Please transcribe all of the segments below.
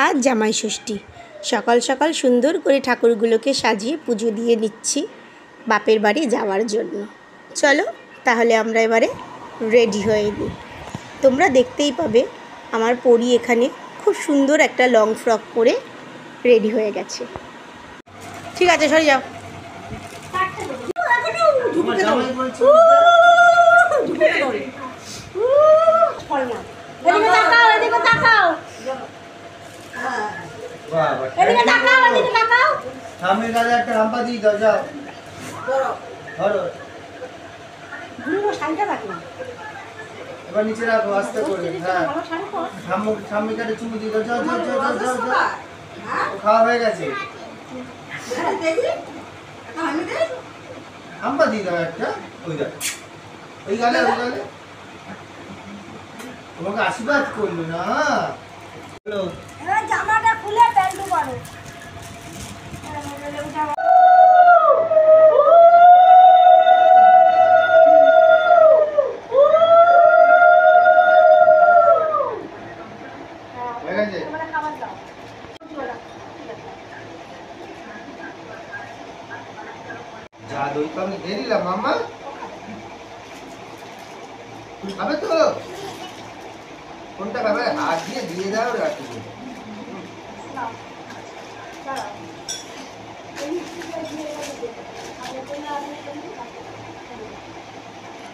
আজ জামাই ষষ্ঠী। সকাল সকাল সুন্দর করে ঠাকুরগুলোকে সাজিয়ে পুজো দিয়ে নিচ্ছি বাপের বাড়ি যাওয়ার জন্য। চলো তাহলে আমরা এবারে রেডি হয়ে নিই। তোমরা দেখতেই পাবে আমার পরি এখানে খুব সুন্দর একটা লং ফ্রক পরে রেডি হয়ে গেছে। ঠিক আছে, সরে যাও। এবার নিচে রাখো আস্তে করে। হ্যাঁ, সামনে কাটে চুমু দিয়ে দাও। যাও যাও যাও যাও যাও। খাওয়া হয়ে গেছে। হাম্পা দিয়ে দাও একটা। ওই দাও, ওই গালে ওই গালে। তোমাকে আশীর্বাদ করলো না। জামাটা খুলে প্যান্টু করো। যা দই তো আমি দিয়ে দিলাম মামা। তুমি খাবে তো? কোনটা খাবে? হাত দিয়ে দাও রাখি।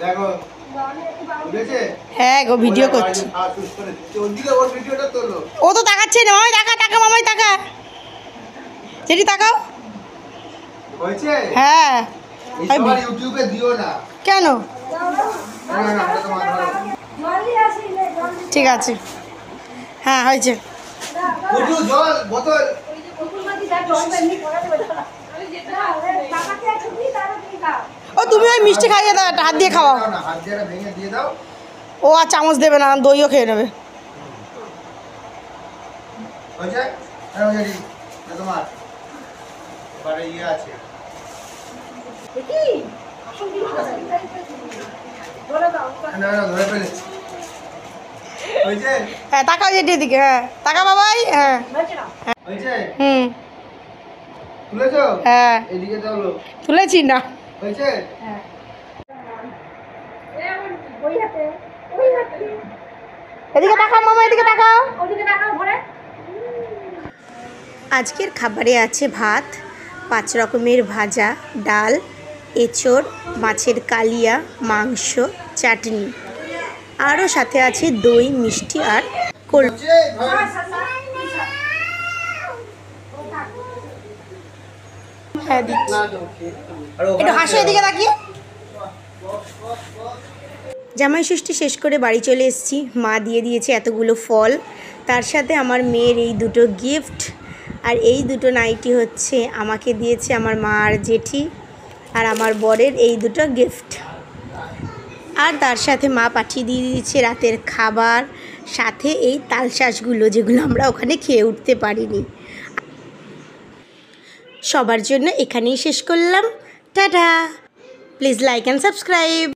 দেখো উঠেছে? হ্যাঁ গো, ভিডিও করছি। ও তো তাকাচ্ছে না। মামাই তাকা, তাকা মামাই তাকা। যেটি তাকাও। হয়েছে? হ্যাঁ। ইউটিউবে দিও না। কেন? না না, এটা তোমার ধরো। ঠিক আছে। হ্যাঁ হয়েছে। কুটু জল বোতল। ও তুমি ওই মিষ্টি খাইয়ে দাও, একটা হাত দিয়ে খাওয়াও। না, হাত দিয়ে ভেঙে দিয়ে দাও। ও আর চামচ দেবে না, দইও খেয়ে নেবে। হয়েছে? হ্যাঁ হয়েছে। এটা তোমার এবারে ইয়ে আছে। না না, ধরে ফেলেছি। হয়েছে? হ্যাঁ তাকাও যেটির দিকে। হ্যাঁ তাকা বাবাই। হ্যাঁ হয়েছে? হুম তুলেছো? হ্যাঁ এদিকে চলো। তুলেছি না। হয়েছে? এদিকে তাকাও মামা, এদিকে তাকাও। আজকের খাবারে আছে ভাত, 5 রকমের ভাজা, ডাল, এঁচড়, মাছের কালিয়া, মাংস, চাটনি, আরও সাথে আছে দই, মিষ্টি আর কোল্ড। হ্যাঁ দিচ্ছি। একটু হাসি এদিকে তাকিয়ে। জামাই ষষ্ঠী শেষ করে বাড়ি চলে এসেছি। মা দিয়ে দিয়েছে এতগুলো ফল, তার সাথে আমার মেয়ের এই দুটো গিফট, আর এই দুটো নাইটি হচ্ছে আমাকে দিয়েছে আমার মা আর জেঠি, আর আমার বরের এই দুটো গিফট। আর তার সাথে মা পাঠিয়ে দিয়ে দিয়েছে রাতের খাবার, সাথে এই তালশাঁসগুলো যেগুলো আমরা ওখানে খেয়ে উঠতে পারিনি। সবার জন্য এখানেই শেষ করলাম। Tata. Please like and subscribe.